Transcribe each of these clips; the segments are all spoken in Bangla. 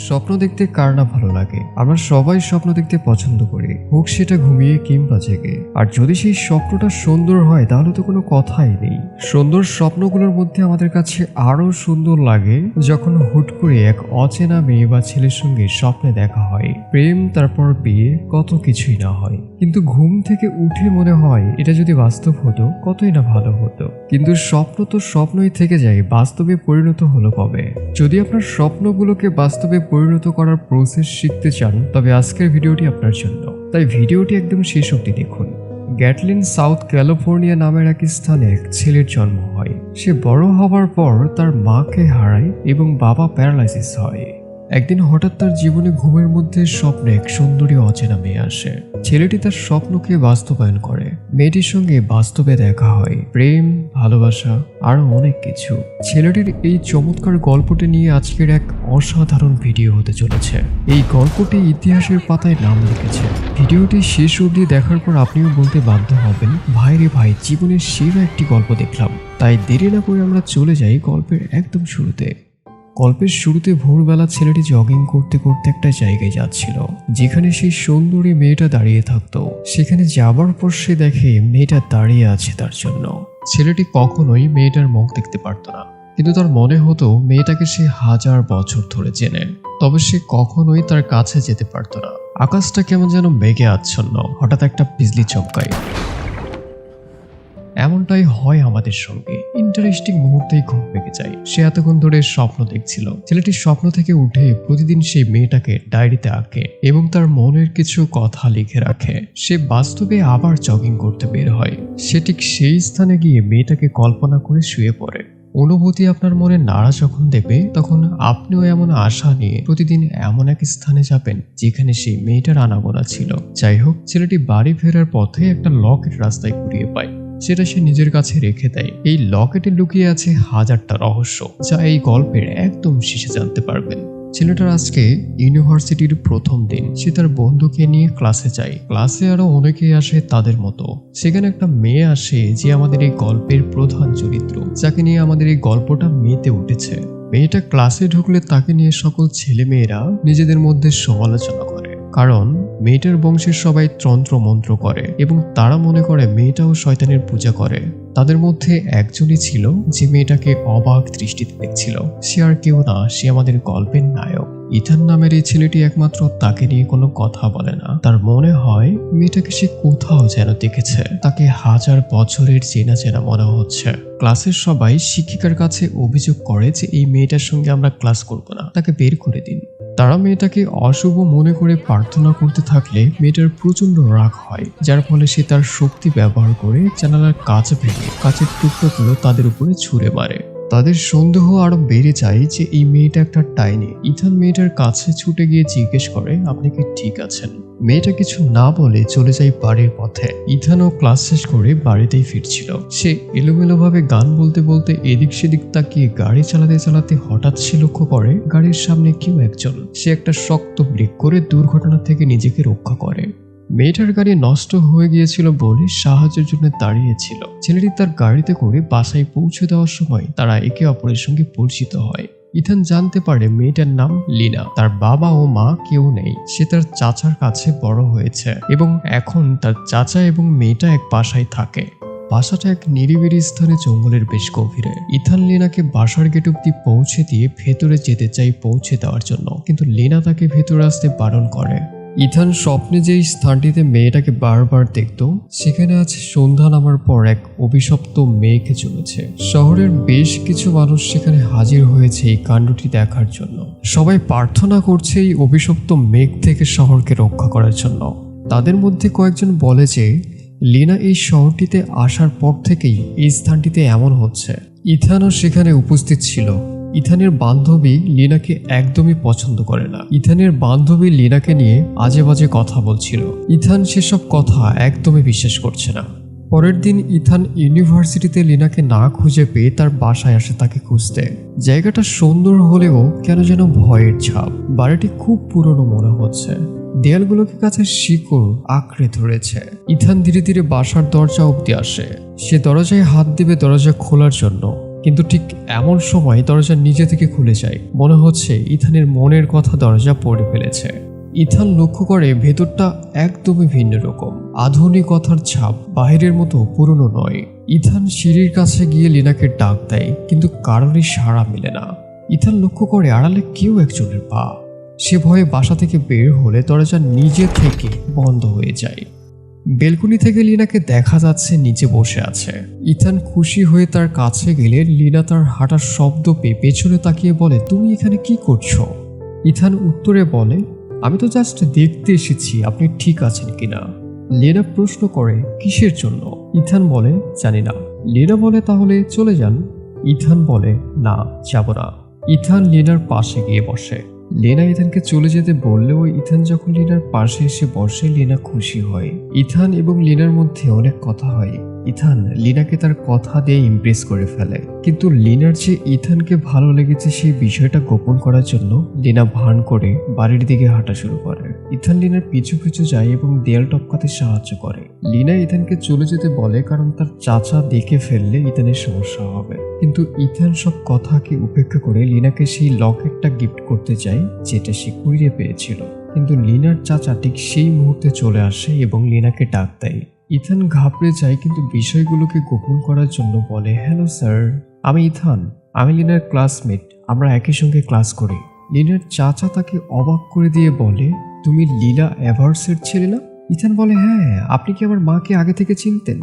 স্বপ্ন দেখতে কার না ভালো লাগে। আমরা সবাই স্বপ্ন দেখতে পছন্দ করি, হোক সেটা ঘুমিয়ে কিংবা জেগে। আর যদি সেই স্বপ্নটা সুন্দর হয় তাহলে তো কোনো কথাই নেই। সুন্দর স্বপ্নগুলোর মধ্যে আমাদের কাছে আরো সুন্দর লাগে যখন হুট করে এক অচেনা মেয়ে বা ছেলের সঙ্গে স্বপ্নে দেখা হয়, প্রেম, তারপর বিয়ে, কত কিছুই না হয়। কিন্তু ঘুম থেকে উঠে মনে হয় এটা যদি বাস্তব হতো কতই না ভালো হতো। কিন্তু স্বপ্ন তো স্বপ্নই থেকে যায়, বাস্তবে পরিণত হলো কবে? যদি আপনার স্বপ্নগুলোকে বাস্তবে পরিণত করার প্রসেস শিখতে চান তবে আজকের ভিডিওটি আপনার জন্য। তাই ভিডিওটি একদম শেষ অবধি দেখুন। গ্যাটলিন, সাউথ ক্যালিফোর্নিয়া নামের এক স্থানে এক ছেলের জন্ম হয়। সে বড় হবার পর তার মাকে হারায় এবং বাবা প্যারালাইসিস হয়। একদিন হঠাৎ তার জীবনে ঘুমের মধ্যে স্বপ্নে এক সুন্দরী অচেনা মেয়ে আসে। ছেলেটি তার স্বপ্নকে বাস্তবায়ন করে। মেয়েটির সঙ্গে বাস্তবে দেখা হয়, প্রেম, ভালোবাসা, আরো অনেক কিছু। ছেলেটির এই চমৎকার গল্পটি নিয়ে আজকের এক অসাধারণ ভিডিও হতে চলেছে। এই গল্পটি ইতিহাসের পাতায় নাম লিখেছে। ভিডিওটি শেষ অবধি দেখার পর আপনিও বলতে বাধ্য হবেন, ভাই রে ভাই, জীবনের সেরা একটি গল্প দেখলাম। তাই দেরি না করে আমরা চলে যাই গল্পের একদম শুরুতে। গল্পের শুরুতে ভোরবেলা ছেলেটি জগিং করতে করতে একটা জায়গায় যাচ্ছিল যেখানে সেই সুন্দরী মেয়েটা দাঁড়িয়ে থাকতো। সেখানে যাবার পর সে দেখে মেয়েটা দাঁড়িয়ে আছে তার জন্য। ছেলেটি কখনোই মেয়েটার মুখ দেখতে পারত না, কিন্তু তার মনে হতো মেয়েটাকে সে 1000 বছর ধরে চেনে। তবে সে কখনোই তার কাছে যেতে পারত না। আকাশটা কেমন যেন মেঘে আচ্ছন্ন। হঠাৎ একটা বিজলি চমকায়। এমনটাই হয় আমাদের সঙ্গে। ইন্টারেস্টিং মুহূর্তেই ঘুম ভেঙে যায়। সে এতক্ষণ ধরে স্বপ্ন দেখছিল। ছেলেটির স্বপ্ন থেকে উঠে প্রতিদিন সেই মেয়েটাকে ডায়েরিতে আঁকে এবং তার মনের কিছু কথা লিখে রাখে। সে বাস্তবে আবার জগিং করতে বের হয়। সে ঠিক সেই স্থানে গিয়ে মেয়েটাকে কল্পনা করে শুয়ে পড়ে। অনুভূতি আপনার মনে নাড়া যখন দেবে তখন আপনিও এমন আশা নিয়ে প্রতিদিন এমন এক স্থানে যাবেন যেখানে সেই মেয়েটার আনাগোনা ছিল। যাই হোক, ছেলেটি বাড়ি ফেরার পথে একটা লকেট রাস্তায় কুড়িয়ে পায়। সেটা সে নিজের কাছে রেখে দেয়। এই লকেটে লুকিয়ে আছে 1000টা রহস্য, যা এই গল্পের একদম শেষে জানতে পারবেন। ছেলেটার আজকে ইউনিভার্সিটির প্রথম দিন। সে তার বন্ধুকে নিয়ে ক্লাসে যায়। ক্লাসে আরো অনেকেই আসে তাদের মতো। সেখানে একটা মেয়ে আসে যে আমাদের এই গল্পের প্রধান চরিত্র, যাকে নিয়ে আমাদের এই গল্পটা মেতে উঠেছে। মেয়েটা ক্লাসে ঢুকলে তাকে নিয়ে সকল ছেলে মেয়েরা নিজেদের মধ্যে সমালোচনা করে, কারণ মেয়েটার বংশের সবাই তন্ত্র মন্ত্র করে এবং তারা মনে করে মেয়েটাও শয়তানের পূজা করে। তাদের মধ্যে একজনই ছিল যে মেয়েটাকে অবাক দৃষ্টিতে দেখছিল। সে আর কেউ না, সে আমাদের গল্পের নায়ক। ইথান নামের এই ছেলেটি একমাত্র তাকে নিয়ে কোনো কথা বলে না। তার মনে হয় মেয়েটাকে সে কোথাও যেন দেখেছে। তাকে 1000 বছরের চেনা চেনা মনে হচ্ছে। ক্লাসের সবাই শিক্ষিকার কাছে অভিযোগ করে যে এই মেয়েটার সঙ্গে আমরা ক্লাস করব না, তাকে বের করে দিন। তারা মেয়েটাকে অশুভ মনে করে প্রার্থনা করতে থাকলে মেয়েটার প্রচন্ড রাগ হয়, যার ফলে সে তার শক্তি ব্যবহার করে জানালার কাঁচ ভেঙে কাঁচের টুকরোগুলো তাদের উপরে ছুঁড়ে মারে। তাদের সন্দেহ আরো বেড়ে যায় যে এই মেয়েটা একটা ডাইনি। ইথান মেয়েটার কাছে ছুটে গিয়ে জিজ্ঞেস করে, আপনি কি ঠিক আছেন? মেয়েটা কিছু না বলে চলে যায় বাড়ির পথে। ইথানও ক্লাস শেষ করে বাড়িতেই ফিরছিল। সে এলোমেলোভাবে গান বলতে বলতে এদিক সেদিক তাকিয়ে গাড়ি চালাতে চালাতে হঠাৎ সে লক্ষ্য করে গাড়ির সামনে কেউ একজন। সে একটা শক্ত ব্রেক করে দুর্ঘটনা থেকে নিজেকে রক্ষা করে। মেয়েটার গাড়ি নষ্ট হয়ে গিয়েছিল বলে সাহায্যের জন্য দাঁড়িয়েছিল। ছেলেটি তার গাড়িতে করে বাসায় পৌঁছে দেওয়ার সময় তারা একে অপরের সঙ্গে পরিচিত হয়। ইথান জানতে পারে মেয়েটার নাম লিনা। তার বাবা ও মা কেউ নেই। সে তার চাচার কাছে বড় হয়েছে এবং এখন তার চাচা এবং মেয়েটা এক বাসায় থাকে। বাসাটা এক নিরিবিলি স্থানে, জঙ্গলের বেশ গভীরে। ইথান লিনাকে বাসার গেট অব্দি পৌঁছে দিয়ে ভেতরে যেতে চাই পৌঁছে দেওয়ার জন্য, কিন্তু লিনা তাকে ভেতরে আসতে বারণ করে। ইথান স্বপ্নে যেই স্থানটিতে মেয়েটাকে বারবার দেখত সেখানে আজ সন্ধ্যা নামার পর এক অভিশপ্ত মেঘ জমেছে। শহরের বেশ কিছু মানুষ সেখানে হাজির হয়েছে এই কাণ্ডটি দেখার জন্য। সবাই প্রার্থনা করছে এই অভিশপ্ত মেঘ থেকে শহরকে রক্ষা করার জন্য। তাদের মধ্যে কয়েকজন বলে যে লিনা এই শহরটিতে আসার পর থেকেই এই স্থানটিতে এমন হচ্ছে। ইথানও সেখানে উপস্থিত ছিল। ইথানের বান্ধবী লিনাকে একদমই পছন্দ করে না। ইথানের বান্ধবী লিনাকে নিয়ে আজে বাজে কথা বলছিল। ইথান সেসব কথা একদমই বিশ্বাস করছে না। পরের দিন ইথান ইউনিভার্সিটিতে লিনাকে না খুঁজে পেয়ে তার বাসায় আসে তাকে খুঁজতে। জায়গাটা সুন্দর হলেও কেন যেন ভয়ের ছাপ। বাড়িটি খুব পুরনো মনে হচ্ছে। দেয়ালগুলোকে কাছে শিকড় আঁকড়ে ধরেছে। ইথান ধীরে ধীরে বাসার দরজা অবধি আসে। সে দরজায় হাত দেবে দরজা খোলার জন্য, কিন্তু ঠিক এমন সময় দরজা নিজে থেকে খুলে যায়। মনে হচ্ছে ইথানের মনের কথা দরজা পড়ে ফেলেছে। ইথান লক্ষ্য করে ভেতরটা একদমই ভিন্ন রকম, আধুনিকতার ছাপ, বাহিরের মতো পুরনো নয়। ইথান সিঁড়ির কাছে গিয়ে লিনাকে ডাক দেয়, কিন্তু কারোরই সাড়া মেলে না। ইথান লক্ষ্য করে আড়ালে কেউ একজনের পা। সে ভয়ে বাসা থেকে বের হলে দরজা নিজে থেকে বন্ধ হয়ে যায়। বেলকনি থেকে লিনাকে দেখা যাচ্ছে নিচে বসে আছে। ইথান খুশি হয়ে তার কাছে গেলে লিনা তার হাঁটার শব্দ পেয়ে পেছনে তাকিয়ে বলে, তুমি এখানে কি করছো? ইথান উত্তরে বলে, আমি তো জাস্ট দেখতে এসেছি আপনি ঠিক আছেন কিনা। লিনা প্রশ্ন করে, কিসের জন্য? ইথান বলে, জানি না। লিনা বলে, তাহলে চলে যান। ইথান বলে, না, যাব না। ইথান লিনার পাশে গিয়ে বসে। লিনা ইথানকে চলে যেতে বললেও ইথান যখন লিনার পাশে এসে বসে লিনা খুশি হয়। ইথান এবং লিনার মধ্যে অনেক কথা হয়। ইথান লিনাকে তার কথা দিয়ে ইমপ্রেস করে ফেলে, কিন্তু লিনার যে ইথানকে ভালো লেগেছে সেই বিষয়টা গোপন করার জন্য লিনা ভান করে বাড়ির দিকে হাঁটা শুরু করে। ইথান লিনার পিছু পিছু যায় এবং দেয়াল টপকাতে সাহায্য করে। লিনা ইথানকে চলে যেতে বলে কারণ তার চাচা দেখে ফেললে ইথানের সমস্যা হবে, কিন্তু ইথান সব কথাকে উপেক্ষা করে লিনাকে সেই লকেটটা গিফট করতে চায় যেটা সে কুড়িয়ে পেয়েছিল। কিন্তু লিনার চাচা ঠিক সেই মুহূর্তে চলে আসে এবং লিনাকে ডাক দেয়। ইথান ঘাবড়ে যায়, কিন্তু বিষয়গুলোকে গোপন করার জন্য বলে, হ্যালো স্যার, আমি ইথান, আমি লিনার ক্লাসমেট, আমরা একই সঙ্গে ক্লাস করি। লিনার চাচা তাকে অবাক করে দিয়ে বলে, তুমি লীলা এভার্সের ছেলে না? ইথান বলে, হ্যাঁ, আপনি কি আমার মাকে আগে থেকে চিনতেন?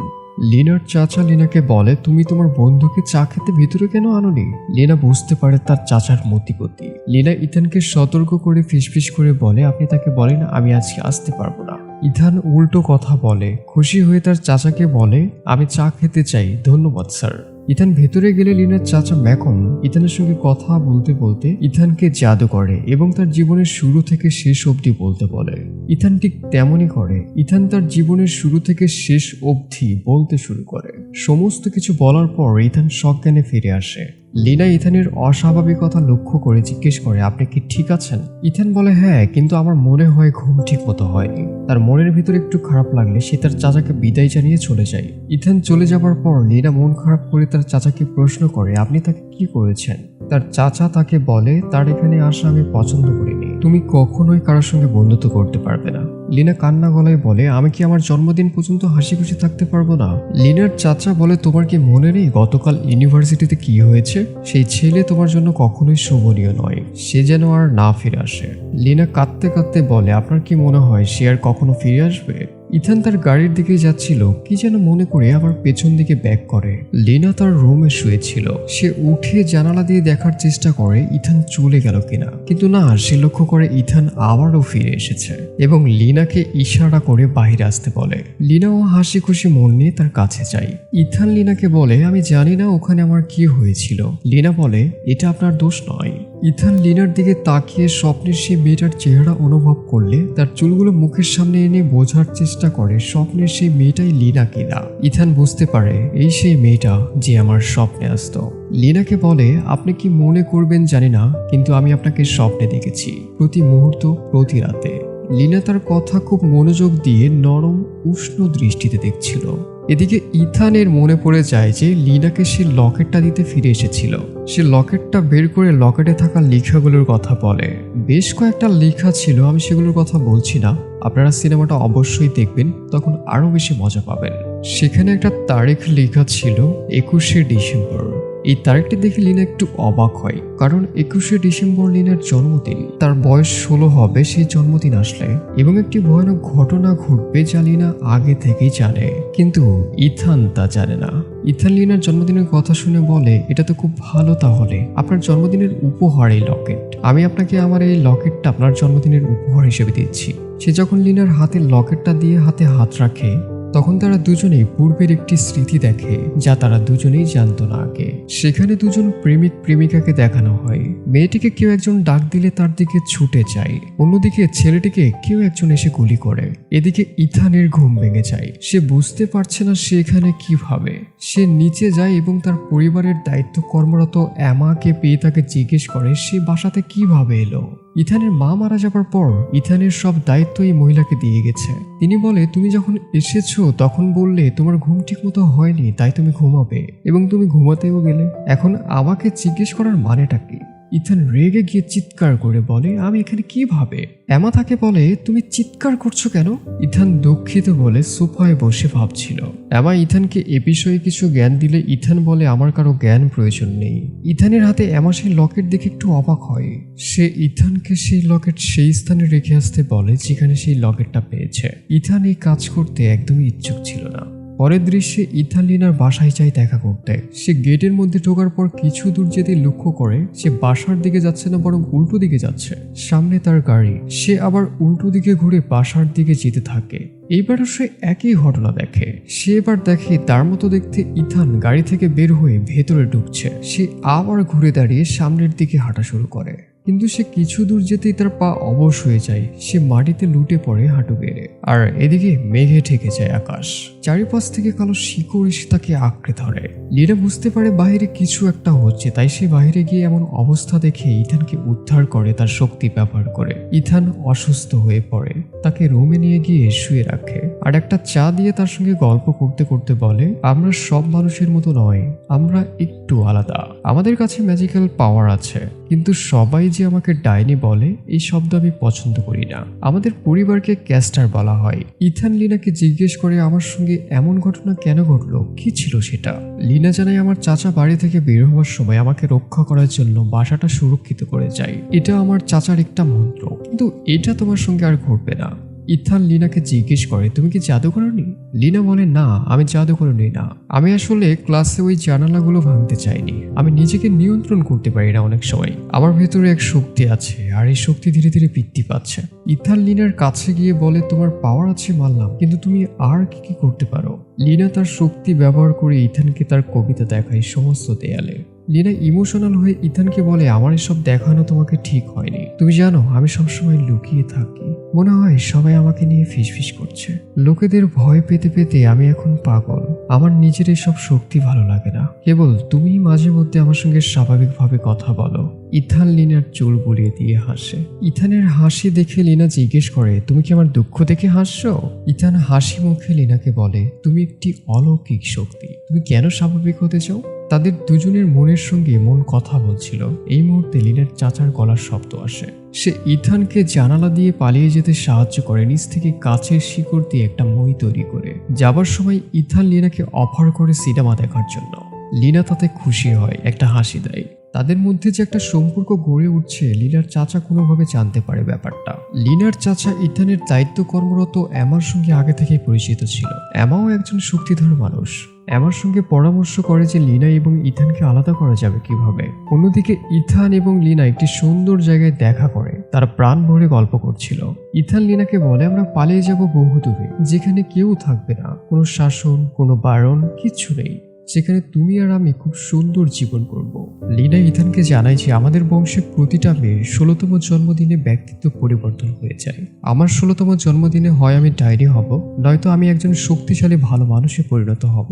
লিনার চাচা লিনাকে বলে, তুমি তোমার বন্ধুকে চা খেতে ভিতরে কেন আনোনি? লিনা বুঝতে পারে তার চাচার মতিগতি। লিনা ইথানকে সতর্ক করে ফিসফিস করে বলে, আপনি তাকে বলেন আমি আজকে আসতে পারবো না। ইথান উল্টো কথা বলে, খুশি হয়ে তার চাচাকে বলে, আমি চা খেতে চাই, ধন্যবাদ স্যার। ইথান ভেতরে গেলে লিনার চাচা ম্যাকন ইথানের সঙ্গে কথা বলতে বলতে ইথানকে জাদু করে এবং তার জীবনের শুরু থেকে শেষ অবধি বলতে বলে। ইথান ঠিক তেমনই করে। ইথান তার জীবনের শুরু থেকে শেষ অবধি বলতে শুরু করে। সমস্ত কিছু বলার পর ইথান সজ্ঞানে ফিরে আসে। লিনা ইথানের অস্বাভাবিকতা লক্ষ্য করে জিজ্ঞেস করে, আপনি কি ঠিক আছেন? ইথান বলে, হ্যাঁ, কিন্তু আমার মনে হয় ঘুম ঠিক মতো হয়নি। তার মনের ভিতরে একটু খারাপ লাগলে সে তার চাচাকে বিদায় জানিয়ে চলে যায়। ইথান চলে যাবার পর লিনা মন খারাপ করে তার চাচাকে প্রশ্ন করে, আপনি তাকে কি করেছেন? তার চাচা তাকে বলে, তার এখানে আসা আমি পছন্দ করিনি, তুমি কখনোই কারোর সঙ্গে বন্ধুত্ব করতে পারবে না। লিনা কান্না গলায় বলে, আমি কি আমার জন্মদিন পর্যন্ত হাসি খুশি থাকতে পারবো না? লিনার চাচা বলে, তোমার কি মনে নেই গতকাল ইউনিভার্সিটিতে কি হয়েছে? সেই ছেলে তোমার জন্য কখনোই শোভনীয় নয়, সে যেন আর না ফিরে আসে। লিনা কাঁদতে কাঁদতে বলে, আপনার কি মনে হয় সে আর কখনো ফিরে আসবে? ইথান তার গাড়ির দিকে যাচ্ছিল, কি যেন মনে করে আবার পেছন দিকে ব্যাক করে। লিনা তার রুমে শুয়েছিল। সে উঠে জানালা দিয়ে দেখার চেষ্টা করে ইথান চলে গেল কিনা, কিন্তু না, সে লক্ষ্য করে ইথান আবারও ফিরে এসেছে এবং লিনাকে ইশারা করে বাইরে আসতে বলে। লিনাও হাসি খুশি মন নিয়ে তার কাছে যায়। ইথান লিনাকে বলে, আমি জানি না ওখানে আমার কি হয়েছিল। লিনা বলে, এটা আপনার দোষ নয়। ইথান লিনার দিকে তাকিয়ে স্বপ্নের সেই মেয়েটার চেহারা অনুভব করলে তার চুলগুলো মুখের সামনে এনে বোঝার চেষ্টা করে স্বপ্নের সেই মেয়েটাই লিনা কিনা। ইথান বুঝতে পারে এই সেই মেয়েটা যে আমার স্বপ্নে আসতো। লিনাকে বলে, আপনি কি মনে করবেন জানি না, কিন্তু আমি আপনাকে স্বপ্নে দেখেছি, প্রতি মুহূর্ত, প্রতি রাতে। লিনা তার কথা খুব মনোযোগ দিয়ে নরম উষ্ণ দৃষ্টিতে দেখছিল। এদিকে ইথানের মনে পড়ে যায় যে লিনাকে সে লকেটটা দিতে ফিরে এসেছিল। সে লকেটটা বের করে লকেটে থাকা লেখাগুলোর কথা বলে। বেশ কয়েকটা লেখা ছিল, আমি সেগুলোর কথা বলছি না, আপনারা সিনেমাটা অবশ্যই দেখবেন, তখন আরো বেশি মজা পাবেন। সেখানে একটা তারিখ লেখা ছিল 21শে ডিসেম্বর। এই তারিখটি দেখে লিনা একটু অবাক হয়, কারণ 21শে ডিসেম্বর লিনার জন্মদিন। তার বয়স 16 হবে সেই জন্মদিন আসলে, এবং একটি ভয়ানক ঘটনা ঘটবে যা লিনা আগে থেকেই জানে, কিন্তু ইথান তা জানে না। ইথান লিনার জন্মদিনের কথা শুনে বলে, এটা তো খুব ভালো, তাহলে আপনার জন্মদিনের উপহার এই লকেট। আমি আপনাকে আমার এই লকেটটা আপনার জন্মদিনের উপহার হিসেবে দিচ্ছি। সে যখন লিনার হাতে লকেটটা দিয়ে হাতে হাত রাখে, তখন তারা দুজনেই পূর্বের একটি স্মৃতি দেখে যা তারা দুজনেই জানতো না আগে। সেখানে দুজন প্রেমিক প্রেমিকাকে দেখানো হয়। মেয়েটিকে কেউ একজন ডাক দিলে তার দিকে ছুটে যায়, অন্যদিকে ছেলেটিকে কেউ একজন এসে গুলি করে। এদিকে ইথানের ঘুম ভেঙে যায়। সে বুঝতে পারছে না সে এখানে কিভাবে। সে নিচে যায় এবং তার পরিবারের দায়িত্ব কর্মরত অ্যামাকে পেয়ে তাকে জিজ্ঞেস করে সে বাসাতে কিভাবে এলো। ইথানের মা মারা যাবার পর ইথানের সব দায়িত্ব এই মহিলাকে দিয়ে গেছে। তিনি বলে, তুমি যখন এসেছো তখন বললে তোমার ঘুম ঠিক মতো হয়নি, তাই তুমি ঘুমাবে, এবং তুমি ঘুমাতেও গেলে। এখন আমাকে জিজ্ঞেস করার মানেটা কি? ইথান রেগে গিয়ে চিৎকার করে বলে, আমি এখানে কিভাবে? এমা তাকে বলে, তুমি চিৎকার করছো কেন? ইথান দুঃখিত বলে সোফায় বসে ভাবছিল। এমা ইথানকে এ বিষয়ে কিছু জ্ঞান দিলে ইথান বলে, আমার কারো জ্ঞান প্রয়োজন নেই। ইথানের হাতে এমা সেই লকেট দেখে একটু অবাক হয়। সে ইথানকে সেই লকেট সেই স্থানে রেখে আসতে বলে যেখানে সেই লকেটটা পেয়েছে। ইথান এই কাজ করতে একদমই ইচ্ছুক ছিল না। পরের দৃশ্যে ইথান লিনার বাসায় যায় দেখা করতে। সে গেটের মধ্যে ঢোকার পর কিছু দূর যেতে লক্ষ্য করে সে বাসার দিকে যাচ্ছে না, বরং উল্টো দিকে যাচ্ছে। সামনে তার গাড়ি। সে আবার উল্টো দিকে ঘুরে বাসার দিকে যেতে থাকে। এইবারও সে একই ঘটনা দেখে। সে এবার দেখে তার মতো দেখতে ইথান গাড়ি থেকে বের হয়ে ভেতরে ঢুকছে। সে আবার ঘুরে দাঁড়িয়ে সামনের দিকে হাঁটা শুরু করে, কিন্তু সে কিছু দূর যেতেই তার পা অবশ হয়ে যায়। সে মাটিতে লুটে পড়ে হাঁটু গেড়ে। আর এদিকে মেঘে ঢেকে যায় আকাশ। চারিপাশ থেকে কালো শিকড় এসে তাকে আঁকড়ে ধরে। লিনা বুঝতে পারে বাইরে কিছু একটা হচ্ছে, তাই সে বাইরে গিয়ে এমন অবস্থা দেখে ইথানকে উদ্ধার করে তার শক্তি ব্যবহার করে। ইথান অসুস্থ হয়ে পড়ে। তাকে রুমে নিয়ে গিয়ে শুয়ে রাখে আর একটা চা দিয়ে তার সঙ্গে গল্প করতে করতে বলে, আমরা সব মানুষের মতো নয়, আমরা একটু আলাদা। আমাদের কাছে ম্যাজিক্যাল পাওয়ার আছে, কিন্তু সবাই যে আমাকে ডাইনি বলে এই শব্দ আমি পছন্দ করি না। আমাদের পরিবারকে ক্যাস্টার বলা হয়। ইথান লিনাকে জিজ্ঞেস করে, আমার সঙ্গে এমন ঘটনা কেন ঘটলো, কি ছিল সেটা? লিনা জানায়, আমার চাচা বাড়ি থেকে বের হওয়ার সময় আমাকে রক্ষা করার জন্য বাসাটা সুরক্ষিত করে যায়। এটা আমার চাচার একটা মন্ত্র, কিন্তু এটা তোমার সঙ্গে আর ঘটবে না। ইথান লিনাকে জিজ্ঞেস করে, তুমি কি জাদু করোনি? লিনা বলে, না, আমি জাদু করিনি না। আমি আসলে ক্লাসে ওই জানালাগুলো ভাঙতে চাইনি। আমি নিজেকে নিয়ন্ত্রণ করতে পারি না অনেক সময়। আমার ভেতরে এক শক্তি আছে, আর এই শক্তি ধীরে ধীরে বৃদ্ধি পাচ্ছে। ইথান লিনার কাছে গিয়ে বলে, তোমার পাওয়ার আছে মানলাম, কিন্তু তুমি আর কি কি করতে পারো? লিনা তার শক্তি ব্যবহার করে ইথানকে তার কবিতা দেখায় সমস্ত দেয়ালে। লিনা ইমোশনাল হয়ে ইথানকে বলে, আমার এসব দেখানো তোমাকে ঠিক হয়নি। তুমি জানো আমি সবসময় লুকিয়ে থাকি। মনে হয় সবাই আমাকে নিয়ে ফিসফিস করছে। লোকেদের ভয় পেতে পেতে আমি এখন পাগল। আমার নিজের এসব শক্তি ভালো লাগে না। কেবল তুমি মাঝে মধ্যে আমার সঙ্গে স্বাভাবিকভাবে কথা বলো। ইথান লিনার চুল বুলিয়ে দিয়ে হাসে। ইথানের হাসি দেখে লিনা জিজ্ঞেস করে, তুমি কি আমার দুঃখ দেখে হাসছো? ইথান হাসি মুখে লিনাকে বলে, তুমি একটি অলৌকিক শক্তি। তুমি কেন স্বাভাবিক হতে চাও? তাদের দুজনের মনের সঙ্গে মন কথা বলছিল। এই মুহূর্তে লিনার চাচার গলার শব্দ আসে। সে ইথানকে জানালা দিয়ে পালিয়ে যেতে সাহায্য করে, নিচ থেকে কাছের শিকড় দিয়ে একটা মই তৈরি করে। যাবার সময় ইথান লিনাকে অফার করে সিনেমা দেখার জন্য। লিনা তাতে খুশি হয়, একটা হাসি দেয়। তাদের মধ্যে যে একটা সম্পর্ক গড়ে উঠছে লিনার চাচা কোনোভাবে জানতে পারে ব্যাপারটা। লিনার চাচা ইথানের দায়িত্ব কর্মরত এমার সঙ্গে আগে থেকেই পরিচিত ছিল। এমাও একজন শক্তিধর মানুষ। এমার সঙ্গে পরামর্শ করে যে লিনা এবং ইথানকে আলাদা করা যাবে কিভাবে। অন্যদিকে ইথান এবং লিনা একটি সুন্দর জায়গায় দেখা করে। তারা প্রাণ ভরে গল্প করছিল। ইথান লিনাকে বলে, আমরা পালিয়ে যাব বহু দূরে, যেখানে কেউ থাকবে না, কোনো শাসন, কোনো বারণ, কিচ্ছু নেই। সেখানে তুমি আর আমি খুব সুন্দর জীবন করব। লিনা ইথানকে জানায় যে আমাদের বংশের প্রতিটা মেয়ের 16তম জন্মদিনে ব্যক্তিত্ব পরিবর্তন হয়ে যায়। আমার 16তম জন্মদিনে হয় আমি ডায়েরি হব, নয়তো আমি একজন শক্তিশালী ভালো মানুষে পরিণত হব।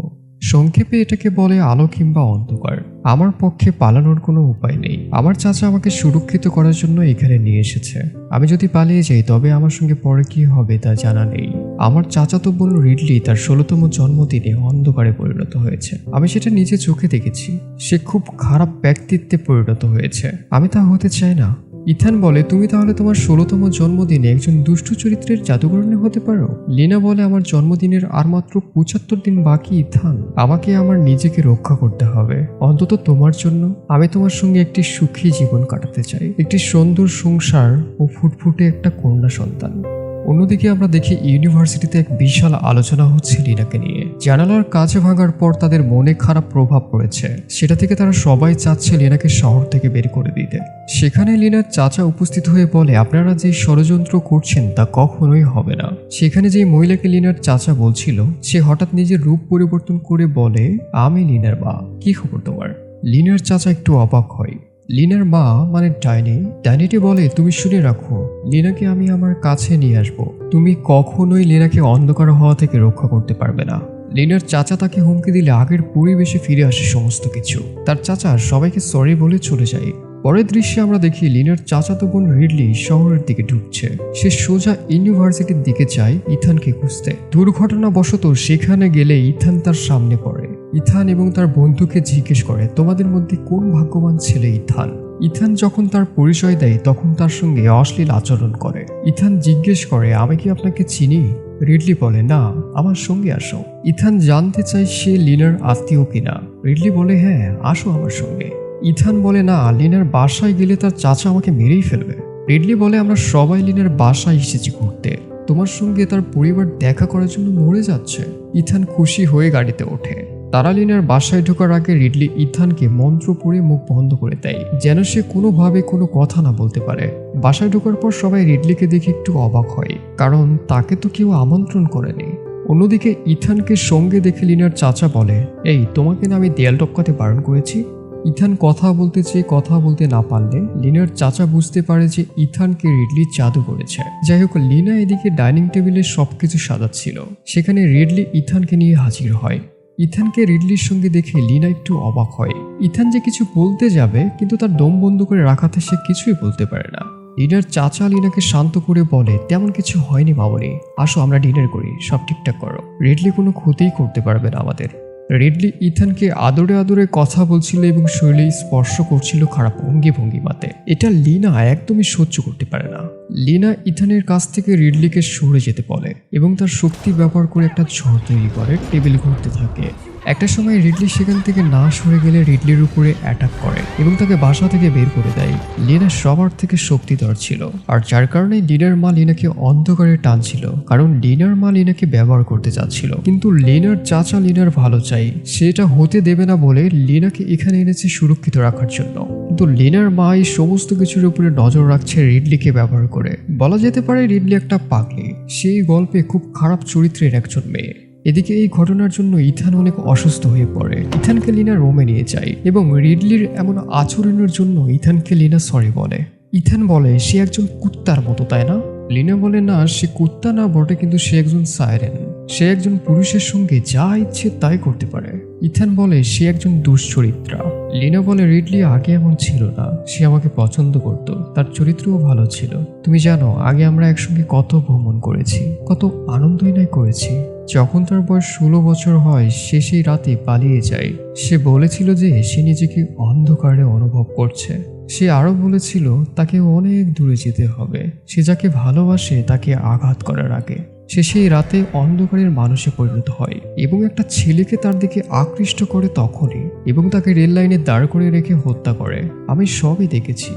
সংক্ষেপে এটাকে বলে আলো কিংবা অন্ধকার। আমার পক্ষে পালানোর কোনো উপায় নেই। আমার চাচা আমাকে সুরক্ষিত করার জন্য এখানে নিয়ে এসেছে। আমি যদি পালিয়ে যাই তবে আমার সঙ্গে পরে কি হবে তা জানা নেই। আমার চাচাতো বোন রিডলি তার 16তম জন্মদিনে অন্ধকারে পরিণত হয়েছে। আমি সেটা নিজে চোখে দেখেছি। সে খুব খারাপ ব্যক্তিত্বে পরিণত হয়েছে। আমি তা হতে চাই না। ইথান বলে, তুমি তাহলে তোমার 16তম জন্মদিনে একজন দুষ্ট চরিত্রের জাদুকরণী হতে পারো। লিনা বলে, আমার জন্মদিনের আর মাত্র 75 দিন বাকি ইথান। আমাকে আমার নিজেকে রক্ষা করতে হবে, অন্তত তোমার জন্য। আমি তোমার সঙ্গে একটি সুখী জীবন কাটাতে চাই, একটি সুন্দর সংসার ও ফুটফুটে একটা কন্যা সন্তান। অন্যদিকে আমরা দেখি ইউনিভার্সিটিতে এক বিশাল আলোচনা হচ্ছে লিনাকে নিয়ে। জানালার কাঁচ ভাঙার পর তাদের মনে খারাপ প্রভাব পড়েছে। সেটা থেকে তারা সবাই চাচ্ছে লিনাকে শহর থেকে বের করে দিতে। সেখানে লিনার চাচা উপস্থিত হয়ে বলে, আপনারা যে ষড়যন্ত্র করছেন তা কখনোই হবে না। সেখানে যে মহিলাকে লিনার চাচা বলছিল সে হঠাৎ নিজের রূপ পরিবর্তন করে বলে, আমি লিনার মা। কি খবর তোমার? লিনার চাচা একটু অবাক হয়। লিনার মা মানে ডাইনিটি বলে, তুমি শুনে রাখো, লিনাকে আমি আমার কাছে নিয়ে আসবো। তুমি কখনোই লিনাকে অন্ধকার হওয়া থেকে রক্ষা করতে পারবে না। লিনার চাচা তাকে হুমকি দিলে আগের পরিবেশে ফিরে আসে সমস্ত কিছু। তার চাচা সবাইকে সরি বলে চলে যায়। পরের দৃশ্যে আমরা দেখি লিনার চাচাতো বোন রিডলি শহরের দিকে ঢুকছে। সে সোজা ইউনিভার্সিটির দিকে যায় ইথানকে খুঁজতে। দুর্ঘটনাবশত সেখানে গেলে ইথান তার সামনে পড়ে। ইথান এবং তার বন্ধুকে জিজ্ঞেস করে, তোমাদের মধ্যে কোন ভাগ্যবান ছেলে ইথান? ইথান যখন তার পরিচয় দেয় তখন তার সঙ্গে অশ্লীল আচরণ করে। ইথান জিজ্ঞেস করে, আমি কি আপনাকে চিনি? রিডলি বলে, না, আমার সঙ্গে আসো। ইথান জানতে চায় সে লিনার আত্মীয় কিনা। রিডলি বলে, হ্যাঁ, আসো আমার সঙ্গে। ইথান বলে, না, লিনার বাসায় গেলে তার চাচা আমাকে মেরেই ফেলবে। রিডলি বলে, আমরা সবাই লিনার বাসায় এসেছি ঘুরতে, তোমার সঙ্গে তার পরিবার দেখা করার জন্য মরে যাচ্ছে। ইথান খুশি হয়ে গাড়িতে ওঠে। তারা লিনার বাসায় ঢোকার আগে রিডলি ইথানকে মন্ত্র পড়ে মুখ বন্ধ করে দেয়, যেন সে কোনোভাবে কোনো কথা না বলতে পারে। বাসায় ঢোকার পর সবাই রিডলিকে দেখে একটু অবাক হয়, কারণ তাকে তো কেউ আমন্ত্রণ করেনি। অন্যদিকে ইথানকে সঙ্গে দেখে লিনার চাচা বলে, এই, তোমাকে না আমি দেয়াল টপকাতে বারণ করেছি? ইথান কথা বলতে চেয়ে কথা বলতে না পারলে লিনার চাচা বুঝতে পারে যে ইথানকে রিডলি জাদু করেছে। যাই হোক, লিনা এদিকে ডাইনিং টেবিলে সবকিছু সাজাচ্ছিল। সেখানে রিডলি ইথানকে নিয়ে হাজির হয়। ইথানকে রিডলির সঙ্গে দেখে লিনা একটু অবাক হয়। ইথান যে কিছু বলতে যাবে, কিন্তু তার দম বন্ধ করে রাখাতে সে কিছুই বলতে পারে না। লিনার চাচা লিনাকে শান্ত করে বলে, তেমন কিছু হয়নি মামনি, আসো আমরা ডিনার করি, সব ঠিকঠাক করো। রিডলি কোনো ক্ষতিই করতে পারবে না আমাদের। রিডলি ইথানকে আদরে আদরে কথা বলছিল এবং শরীরে স্পর্শ করছিল খারাপ ভঙ্গিমাতে। এটা লিনা একদমই সহ্য করতে পারে না। লিনা ইথানের কাছ থেকে রিডলিকে সরে যেতে বলে এবং তার শক্তি ব্যবহার করে একটা ঝড় তৈরি করে টেবিল ঘুরতে থাকে। একটা সময় রিডলি সেখান থেকে না সরে গেলে রিডলির উপরে অ্যাটাক করে এবং তাকে বাসা থেকে বের করে দেয়। লিনা সবার থেকে শক্তিধর ছিল, আর যার কারণে লিনার মা লিনাকে অন্ধকারে টানছিল, কারণ লিনার মা লিনাকে ব্যবহার করতে চাচ্ছিল। কিন্তু লিনার চাচা লিনার ভালো চাই, সেটা হতে দেবে না বলে লিনাকে এখানে এনেছে সুরক্ষিত রাখার জন্য। কিন্তু লিনার মা এই সমস্ত কিছুর উপরে নজর রাখছে রিডলিকে ব্যবহার করে। বলা যেতে পারে রিডলি একটা পাগলি, সেই গল্পে খুব খারাপ চরিত্রের একজন মেয়ে। এদিকে এই ঘটনার জন্য ইথান অনেক অসুস্থ হয়ে পড়ে। ইথানকে লিনা রোমে নিয়ে যায় এবং রিডলির এমন আচরণের জন্য ইথানকে লিনা সরি বলে। ইথান বলে, সে একজন কুত্তার মতো, তাই না? লিনা বলে, না, সে কুত্তা না বটে, কিন্তু সে একজন সাইরেন। সে একজন পুরুষের সঙ্গে যা ইচ্ছে তাই করতে পারে। ইথান বলে, সে একজন দুশ্চরিত্রা। লিনা বলে, রিডলি আগে এমন ছিল না, সে আমাকে পছন্দ করত, তার চরিত্রও ভালো ছিল। তুমি জানো, আগে আমরা একসঙ্গে কত ভ্রমণ করেছি, কত আনন্দই নাই করেছি। যখন তার বয়স 16 বছর হয়, সে সেই রাতে পালিয়ে যায়। সে বলেছিল যে সে নিজেকে অন্ধকারে অনুভব করছে। সে আরো বলেছিল তাকে অনেক দূরে যেতে হবে, সে যাকে ভালোবাসে তাকে আঘাত করার আগে। সে সেই রাতে অন্ধকারের মানুষে পরিণত হয় এবং একটা ছেলেকে তার দিকে আকৃষ্ট করে তখনই, এবং তাকে রেল লাইনে দাঁড় করে রেখে হত্যা করে। আমি সবই দেখেছি।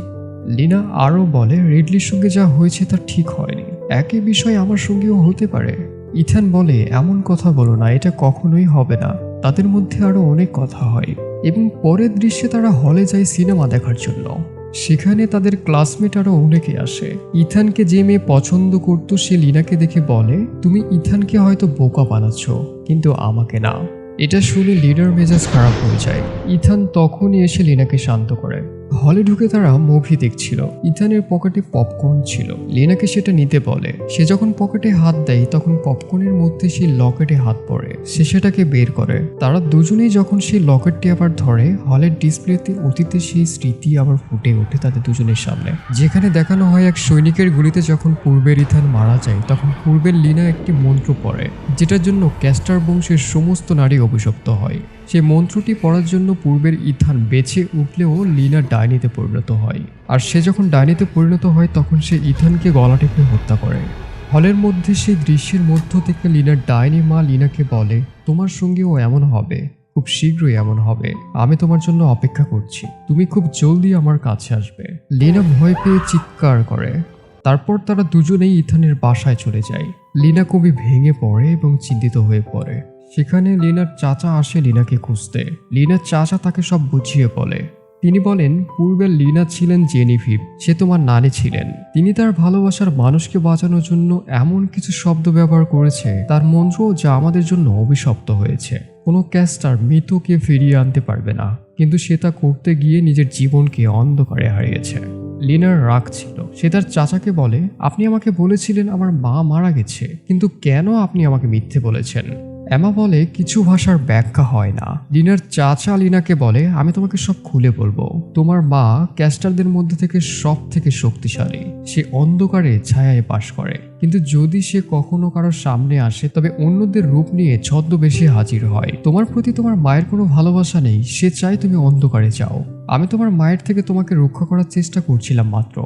লিনা আরো বলে, রিডলির সঙ্গে যা হয়েছে তা ঠিক হয়নি, একই বিষয় আমার সঙ্গেও হতে পারে। ইথান বলে, এমন কথা বলো না, এটা কখনোই হবে না। তাদের মধ্যে আরো অনেক কথা হয়। এবং পরের দৃশ্যে তারা হলে যায় সিনেমা দেখার জন্য। সেখানে তাদের ক্লাসমেট আরো অনেকে আসে। ইথানকে যে মেয়ে পছন্দ করত সে লিনাকে দেখে বলে, তুমি ইথানকে হয়তো বোকা বানাচ্ছ, কিন্তু আমাকে না। এটা শুনে লিনার মেজাজ খারাপ হয়ে যায়। ইথান তখনই এসে লিনাকে শান্ত করে। হলে ঢুকে তারা মুভি দেখছিল। ইথানের পকেটে পপকর্ন ছিল। লিনাকে সেটা নিতে বলে। সে যখন পকেটে হাত দেয় তখন পপকর্নের মধ্যে সেই লকেটে হাত পড়ে। সে সেটাকে বের করে। তারা দুজনেই যখন সেই লকেটটি আবার ধরে, হলের ডিসপ্লেতে অতীতের সেই স্মৃতি আবার ফুটে ওঠে তাদের দুজনের সামনে। যেখানে দেখানো হয় এক সৈনিকের গুলিতে যখন পূর্বের ইথান মারা যায়, তখন পূর্বের লিনা একটি মন্ত্র পড়ে, যেটার জন্য ক্যাস্টার বংশের সমস্ত নারী অভিশপ্ত হয়। সেই মন্ত্রটি পড়ার জন্য পূর্বের ইথান বেঁচে উঠলেও লিনা ডাইনিতে পরিণত হয়। আর সে যখন ডাইনিতে পরিণত হয় তখন সে ইথানকে গলা টিপে হত্যা করে। হলের মধ্যে সেই দৃশ্যের মধ্য থেকে লিনার ডাইনি মা লিনাকে বলে, তোমার সঙ্গেও এমন হবে, খুব শীঘ্রই এমন হবে। আমি তোমার জন্য অপেক্ষা করছি, তুমি খুব জলদি আমার কাছে আসবে। লিনা ভয় পেয়ে চিৎকার করে। তারপর তারা দুজনেই ইথানের বাসায় চলে যায়। লিনা খুবই ভেঙে পড়ে এবং চিন্তিত হয়ে পড়ে। সেখানে লিনার চাচা আসে লিনাকে খুঁজতে। লিনার চাচা তাকে সব বুঝিয়ে বলে। তিনি বলেন, পূর্বে লিনা ছিলেন জেনিভিভ, সে তোমার নানি ছিলেন। তিনি তার ভালোবাসার মানুষকে বাঁচানোর জন্য এমন কিছু শব্দ ব্যবহার করেছে তার মন্ত্র, যা আমাদের জন্য অভিশপ্ত হয়েছে। কোনো ক্যাস্টার মৃতকে ফিরিয়ে আনতে পারবে না, কিন্তু সে তা করতে গিয়ে নিজের জীবনকে অন্ধকারে হারিয়েছে। লিনার রাগ ছিল। সে তার চাচাকে বলে, আপনি আমাকে বলেছিলেন আমার মা মারা গেছে, কিন্তু কেন আপনি আমাকে মিথ্যে বলেছেন? এমা বলে কিছু ভাষার ব্যাখ্যা হয় না। লিনার চাচা লিনাকে বলে আমি তোমাকে সব খুলে বলবো। তোমার মা ক্যাস্টারদের মধ্যে থেকে সব থেকে শক্তিশালী। সে অন্ধকারে ছায়ায় বাস করে, কিন্তু যদি সে কখনো কারোর সামনে আসে তবে অন্যদের রূপ নিয়ে ছদ্মবেশে হাজির হয়। তোমার প্রতি তোমার মায়ের কোনো ভালোবাসা নেই, সে চায় তুমি অন্ধকারে যাও। আমি তোমার মায়ের থেকে তোমাকে রক্ষা করার চেষ্টা করছিলাম মাত্র।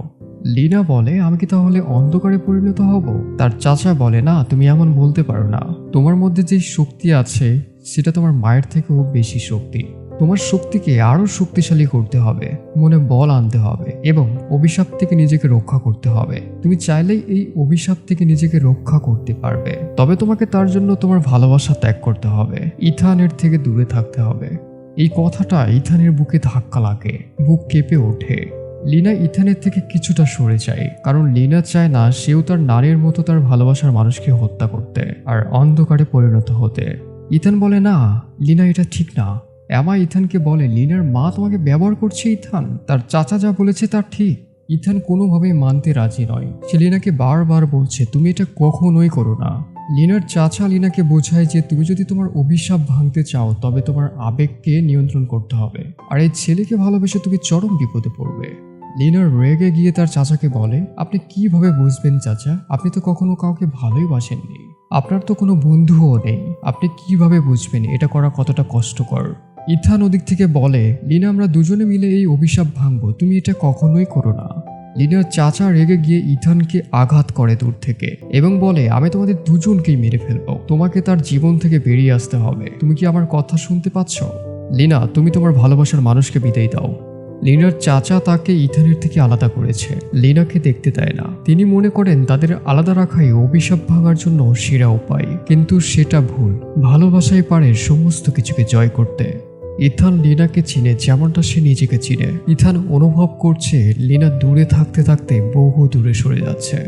লিনা বলে আমি কি তাহলে অন্ধকারে পরিণত হব? তার চাচা বলে না, তুমি এমন বলতে পারো না। তোমার মধ্যে যে শক্তি আছে সেটা তোমার মায়ের থেকেও বেশি শক্তি। তোমার শক্তিকে আরো শক্তিশালী করতে হবে, মনে বল আনতে হবে এবং অভিশাপ থেকে নিজেকে রক্ষা করতে হবে। তুমি চাইলেই এই অভিশাপ থেকে নিজেকে রক্ষা করতে পারবে, তবে তোমাকে তার জন্য তোমার ভালোবাসা ত্যাগ করতে হবে। ইথানের থেকে দূরে থাকতে হবে। এই কথাটা ইথানের বুকে ধাক্কা লাগে, বুক কেঁপে ওঠে। লিনা ইথানের থেকে কিছুটা সরে যায়, কারণ লিনা চায় না সেও তার নারীর মতো তার ভালোবাসার মানুষকে হত্যা করতে আর অন্ধকারে পরিণত হতে। ইথান বলে না লিনা, এটা ঠিক না। এমা ইথানকে বলে লিনার মা তোমাকে ব্যবহার করছে ইথান, তার চাচা যা বলেছে তা ঠিক। ইথান কোনোভাবেই মানতে রাজি নয়। সে লিনাকে বারবার বলছে তুমি এটা কখনোই করো না। লিনার চাচা লিনাকে বোঝায় যে তুমি যদি তোমার অভিশাপ ভাঙতে চাও তবে তোমার আবেগকে নিয়ন্ত্রণ করতে হবে, আর এই ছেলেকে ভালোবেসে তুমি চরম বিপদে পড়বে। লিনার রেগে গিয়ে তার চাচাকে বলে আপনি কিভাবে বুঝবেন চাচা, আপনি তো কখনো কাউকে ভালোই বাসেননি, আপনার তো কোনো বন্ধুও নেই, আপনি কিভাবে বুঝবেন এটা করা কতটা কষ্টকর। ইথান ওদিক থেকে বলে লিনা আমরা দুজনে মিলে এই অভিশাপ ভাঙবো, তুমি এটা কখনোই করো না। লিনার চাচা রেগে গিয়ে ইথানকে আঘাত করে দূর থেকে এবং বলে আমি তোমাদের দুজনকেই মেরে ফেলবো, তোমাকে তার জীবন থেকে বেরিয়ে আসতে হবে। তুমি কি আমার কথা শুনতে পাচ্ছ? লিনা, তুমি তোমার ভালোবাসার মানুষকে বিদায় দাও। লিনার চাচা তাকে ইথানের থেকে আলাদা করেছে, লিনাকে দেখতে দেয় না। তিনি মনে করেন তাদের আলাদা রাখাই অভিশাপ ভাঙার জন্য সেরা উপায়, কিন্তু সেটা ভুল। ভালোবাসাই পারে সমস্ত কিছুকে জয় করতে। ইথান লিনাকে চিনে যেমনটা সে নিজেকে চিনে। ইথান অনুভব করছে লিনা দূরে থাকতে থাকতে বহু দূরে সরে যাচ্ছে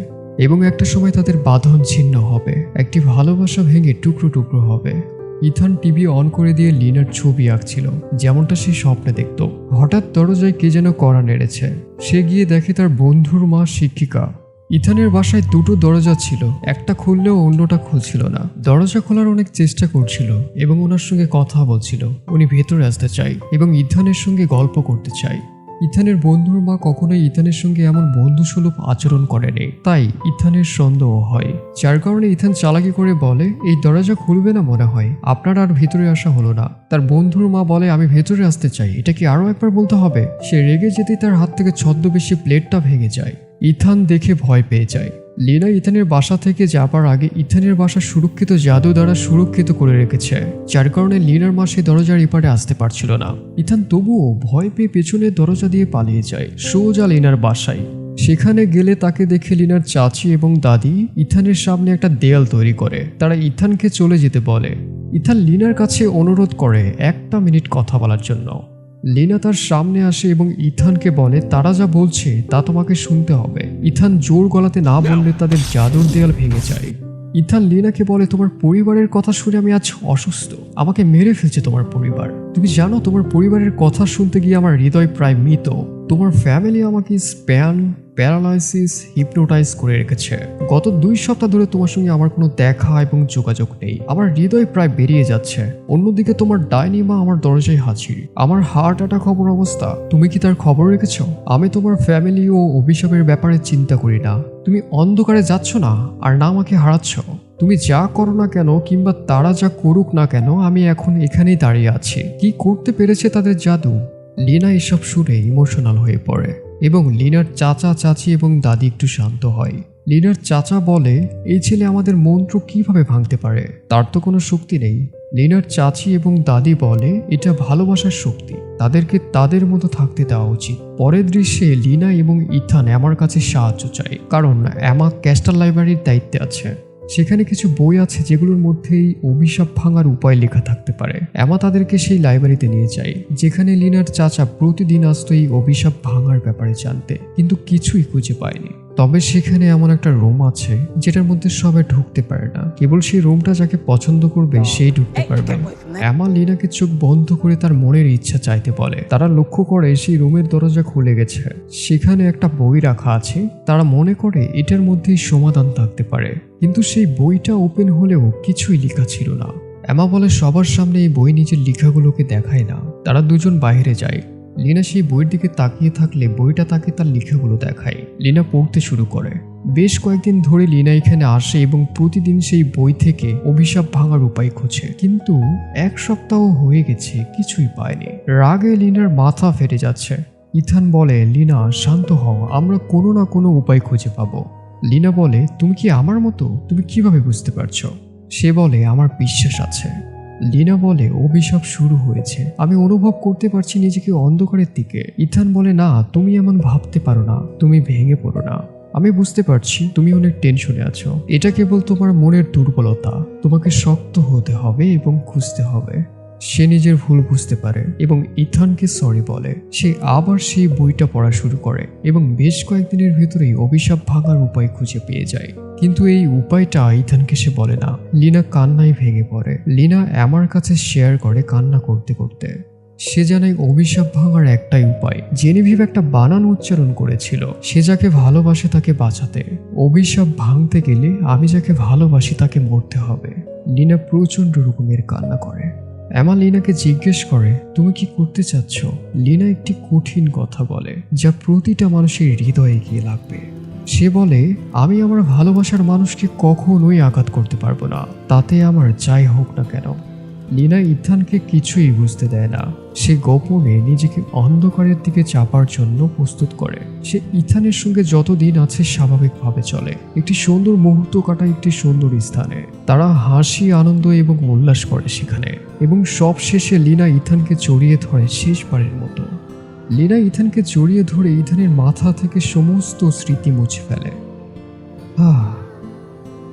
এবং একটা সময় তাদের বাঁধন ছিন্ন হবে, একটি ভালোবাসা ভেঙে টুকরো টুকরো হবে। ইথান টিভি অন করে দিয়ে লিনার ছবি আঁকছিল যেমনটা সে স্বপ্নে দেখত। হঠাৎ দরজায় কে যেন কড়া নেড়েছে। সে গিয়ে দেখে তার বন্ধুর মা শিক্ষিকা। ইথানের বাসায় দুটো দরজা ছিল, একটা খুললেও অন্যটা খুলছিল না। দরজা খোলার অনেক চেষ্টা করছিল এবং ওনার সঙ্গে কথা বলছিল। উনি ভেতরে আসতে চায় এবং ইথানের সঙ্গে গল্প করতে চায়। ইথানের বন্ধুর মা কখনোই ইথানের সঙ্গে এমন বন্ধুসুলভ আচরণ করেনি, তাই ইথানের সন্দেহ হয়, যার কারণে ইথান চালাকি করে বলে এই দরজা খুলবে না মনে হয়, আপনার আর ভেতরে আসা হলো না। তার বন্ধুর মা বলে আমি ভেতরে আসতে চাই, এটা কি আরো একবার বলতে হবে? সে রেগে যেতেই তার হাত থেকে ছদ্মবেশী প্লেটটা ভেঙে যায়। ইথান দেখে ভয় পেয়ে যায়। লিনা ইথানের বাসা থেকে যাবার আগে ইথানের বাসা সুরক্ষিত জাদু দ্বারা সুরক্ষিত করে রেখেছে, যার কারণে লিনার মা সে দরজার এপারে আসতে পারছিল না। ইথান তবুও ভয় পেয়ে পেছনের দরজা দিয়ে পালিয়ে যায় সোজা লিনার বাসায়। সেখানে গেলে তাকে দেখে লিনার চাচি এবং দাদি ইথানের সামনে একটা দেয়াল তৈরি করে। তারা ইথানকে চলে যেতে বলে। ইথান লিনার কাছে অনুরোধ করে 1 মিনিট কথা বলার জন্য। লিনা তার সামনে আসে এবং ইথানকে বলে তারা যা বলছে তা তোমাকে শুনতে হবে। ইথান জোর গলাতে না বললে তাদের জাদুর দেয়াল ভেঙে যায়। ইথান লিনাকে বলে তোমার পরিবারের কথা শুনে আমি আজ অসুস্থ, আমাকে মেরে ফেলছে তোমার পরিবার। তুমি জানো তোমার পরিবারের কথা শুনতে গিয়ে আমার হৃদয় প্রায় মৃত। তোমার ফ্যামিলি আমাকে প্যারালাইসিস হিপনোটাইজ করে রেখেছে। গত 2 সপ্তাহ ধরে তোমার সঙ্গে আমার কোনো দেখা এবং যোগাযোগ নেই। আমার হৃদয় প্রায় বেরিয়ে যাচ্ছে। অন্যদিকে তোমার ডাইনি মা আমার দরজায় হাজির। আমার হার্ট অ্যাটাক হবার অবস্থা। তুমি কি তার খবর রেখেছো? আমি তোমার ফ্যামিলি ও অভিশাপের ব্যাপারে চিন্তা করি না। তুমি অন্ধকারে যাচ্ছ না আর না আমাকে হারাচ্ছ। তুমি যা করো না কেন কিংবা তারা যা করুক না কেন, আমি এখন এখানেই দাঁড়িয়ে আছি। কি করতে পেরেছে তাদের জাদু? লিনা এসব শুনে ইমোশনাল হয়ে পড়ে এবং লিনার চাচা চাচি এবং দাদি একটু শান্ত হয়। লিনার চাচা বলে এই ছেলে আমাদের মন্ত্র কিভাবে ভাঙতে পারে, তার তো কোনো শক্তি নেই। লিনার চাচি এবং দাদি বলে এটা ভালোবাসার শক্তি, তাদেরকে তাদের মতো থাকতে দেওয়া উচিত। পরের দৃশ্যে লিনা এবং ইথান আমার কাছে সাহায্য চায়, কারণ এমা ক্যাস্টাল লাইব্রেরির দায়িত্বে আছে। সেখানে কিছু বই আছে যেগুলোর মধ্যেই অভিশাপ ভাঙার উপায় লেখা থাকতে পারে। এমা তাদেরকে সেই লাইব্রেরিতে নিয়ে যায়, যেখানে লিনার চাচা প্রতিদিন আসতো এই অভিশাপ ভাঙার ব্যাপারে জানতে, কিন্তু কিছুই খুঁজে পায়নি। তবে সেখানে এমন একটা রুম আছে যেটার মধ্যে সবাই ঢুকতে পারে না, কেবল সেই রুমটা যাকে পছন্দ করবে সেই ঢুকতে পারবে। এমা লিনাকে চোখ বন্ধ করে তার মনের ইচ্ছা চাইতে বলে। তারা লক্ষ্য করে সেই রুমের দরজা খুলে গেছে, সেখানে একটা বই রাখা আছে। তারা মনে করে এটার মধ্যেই সমাধান থাকতে পারে, কিন্তু সেই বইটা ওপেন হলেও কিছুই লেখা ছিল না। এমা বলে সবার সামনে এই বই নিজের লেখাগুলোকে দেখায় না। তারা দুজন বাইরে যায়। লিনা সেই বইয়ের দিকে তাকিয়ে থাকলে বইটা তাকে তার লেখাগুলো দেখায়। লিনা পড়তে শুরু করে। বেশ কয়েকদিন ধরে লিনা এখানে আসে এবং প্রতিদিন সেই বই থেকে অভিশাপ ভাঙার উপায় খোঁজে, কিন্তু 1 সপ্তাহ হয়ে গেছে, কিছুই পায়নি। রাগে লিনার মাথা ফেটে যাচ্ছে। ইথান বলে, লিনা শান্ত হও, আমরা কোনো না কোনো উপায় খুঁজে পাবো। লিনা বলে, তুমি কি আমার মতো? তুমি কিভাবে বুঝতে পারছো? সে বলে, আমার বিশ্বাস আছে। লিনা বলে, অভিশাপ শুরু হয়েছে, আমি অনুভব করতে পারছি নিজেকে অন্ধকারের দিকে। ইথান বলে, না, তুমি এমন ভাবতে পারো না, তুমি ভেঙে পড়ো না। আমি বুঝতে পারছি তুমি অনেক টেনশনে আছো। এটা কেবল তোমার মনের দুর্বলতা। তোমাকে শক্ত হতে হবে এবং খুঁজতে হবে। সে নিজের ভুল বুঝতে পারে এবং ইথানকে সরি বলে। সে আবার সেই বইটা পড়া শুরু করে এবং বেশ কয়েকদিনের ভেতরেই অভিশাপ ভাঙার উপায় খুঁজে পেয়ে যায়। কিন্তু এই উপায়টা ইথানকে সে বলে না। লিনা কান্নায় ভেঙে পড়ে। লিনা আমার কাছে শেয়ার করে কান্না করতে করতে। সে জানে অভিশাপ ভাঙার একটাই উপায়। জেনেভিভ একটা বানান উচ্চারণ করেছিল, সে যাকে ভালোবাসে তাকে বাঁচাতে। অভিশাপ ভাঙতে গেলে আমি যাকে ভালোবাসি তাকে মরতে হবে। লিনা প্রচন্ড রকমের কান্না করে। এমা লিনাকে জিজ্ঞেস করে, তুমি কি করতে চাচ্ছ? লিনা একটি কঠিন কথা বলে, যা প্রতিটা মানুষের হৃদয়ে গিয়ে লাগবে। সে বলে, আমি আমার ভালোবাসার মানুষকে কখনোই আঘাত করতে পারবো না, তাতে আমার যাই হোক না কেন। লিনা ইথানকে কিছুই বুঝতে দেয় না। সে গোপনে নিজেকে অন্ধকারের দিকে চাপার জন্য প্রস্তুত করে। সে ইথানের সঙ্গে যতদিন আছে স্বাভাবিকভাবে চলে, একটি সুন্দর মুহূর্ত কাটায় একটি সুন্দর স্থানে। তারা হাসি, আনন্দ এবং উল্লাস করে সেখানে। এবং সব শেষে লিনা ইথানকে জড়িয়ে ধরে শেষবারের মতো। লিনা ইথানকে জড়িয়ে ধরে ইথানের মাথা থেকে সমস্ত স্মৃতি মুছে ফেলে।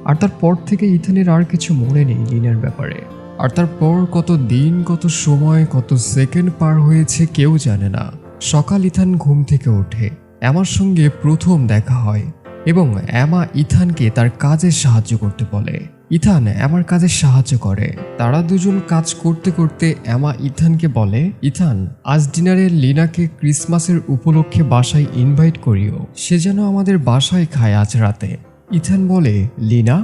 আর তারপর থেকে ইথানের আর কিছু মনে নেই লিনার ব্যাপারে। আর তারপর কত দিন, কত সময়, কত সেকেন্ড পার হয়েছে কেউ জানে না। সকাল ইথান ঘুম থেকে ওঠে। এমার সঙ্গে প্রথম দেখা হয় এবং এমা ইথানকে তার কাজে সাহায্য করতে বলে। ইথান এমার কাজে সাহায্য করে। তারা দুজন কাজ করতে করতে এমা ইথানকে বলে, ইথান, আজ ডিনারে লিনাকে ক্রিসমাসের উপলক্ষে বাসায় ইনভাইট করিও, সে যেন আমাদের বাসায় খায় আজ রাতে। ইথান বলে, লিনা,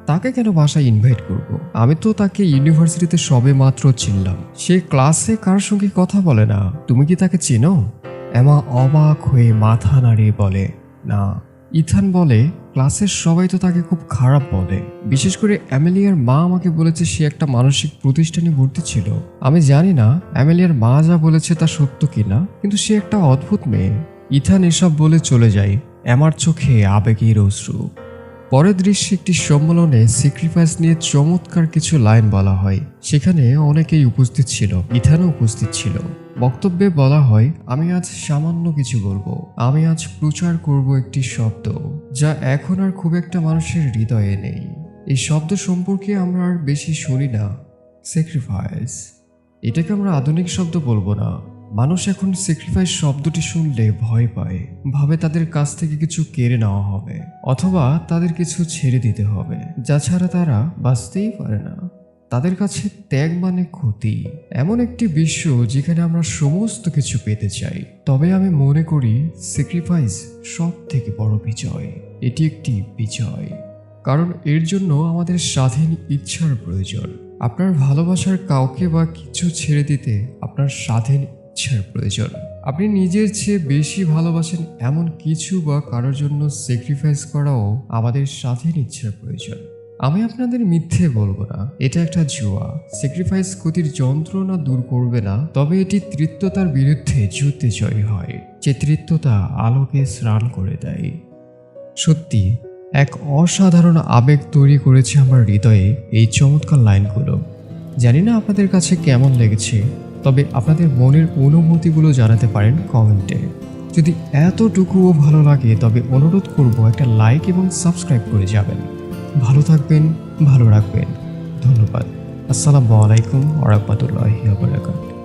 তাকে কেন বাসায় ইনভাইট করব? আমি তো তাকে ইউনিভার্সিটিতে সবে মাত্র চিনলাম, সে ক্লাসে কার সঙ্গে কথা বলে না। তুমি কি তাকে চেনো? এমা অবাক হয়ে মাথা নাড়িয়ে বলে, না। ইথান বলে, ক্লাসের সবাই তো তাকে খুব খারাপ বলে, বিশেষ করে অ্যামেলিয়ার মা আমাকে বলেছে সে একটা মানসিক প্রতিষ্ঠানে ভর্তি ছিল। আমি জানি না অ্যামেলিয়ার মা যা বলেছে তা সত্য কিনা, কিন্তু সে একটা অদ্ভুত মেয়ে। ইথান এসব বলে চলে যায়। এমার চোখে আবেগের অশ্রু। পরের দৃশ্যে একটি সম্মেলনে স্যাক্রিফাইস নিয়ে চমৎকার কিছু লাইন বলা হয়। সেখানে অনেকেই উপস্থিত ছিল, ইথানও উপস্থিত ছিল। বক্তব্যে বলা হয়, আমি আজ সামান্য কিছু বলবো। আমি আজ প্রচার করব একটি শব্দ যা এখন আর খুব একটা মানুষের হৃদয়ে নেই। এই শব্দ সম্পর্কে আমরা আর বেশি শুনি না, স্যাক্রিফাইস। এটাকে আমরা আধুনিক শব্দ বলবো না। মানুষ এখন স্যাক্রিফাইস শব্দটি শুনলে ভয় পায়, ভাবে তাদের কাছ থেকে কিছু কেড়ে নেওয়া হবে অথবা তাদের কিছু ছেড়ে দিতে হবে, যা ছাড়া তারা বাঁচতেই পারে না। তাদের কাছে ত্যাগ মানে ক্ষতি। এমন একটি বিশ্ব যেখানে আমরা সমস্ত কিছু পেতে চাই। তবে আমি মনে করি স্যাক্রিফাইস সব থেকে বড় বিজয়। এটি একটি বিজয়, কারণ এর জন্য আমাদের স্বাধীন ইচ্ছার প্রয়োজন। আপনার ভালোবাসার কাউকে বা কিছু ছেড়ে দিতে আপনার স্বাধীন ইচ্ছার প্রয়োজন। আপনি নিজের চেয়ে বেশি ভালোবাসেন এমন কিছু বা কারোর জন্য স্যাক্রিফাইস করাও আমাদের স্বাধীন ইচ্ছার প্রয়োজন। আমি আপনাদের মিথ্যে বলবো না, এটা একটা জুয়া। স্যাক্রিফাইস ক্ষতির যন্ত্রণা দূর করবে না, তবে এটি তৃপ্ততার বিরুদ্ধে যুদ্ধে জয়ী হয়, যে তৃপ্ততা আলোকে স্নান করে দেয়। সত্যি এক অসাধারণ আবেগ তৈরি করেছে আমার হৃদয়ে এই চমৎকার লাইনগুলো। জানি না আপনাদের কাছে কেমন লেগেছে, তবে আপনাদের মনের অনুভূতিগুলো জানাতে পারেন কমেন্টে। যদি এতটুকুও ভালো লাগে তবে অনুরোধ করব একটা লাইক এবং সাবস্ক্রাইব করে যাবেন। ভালো থাকবেন, ভালো রাখবেন। ধন্যবাদ। আসসালামু আলাইকুম ওয়া রাহমাতুল্লাহি ওয়া বারাকাতুহু।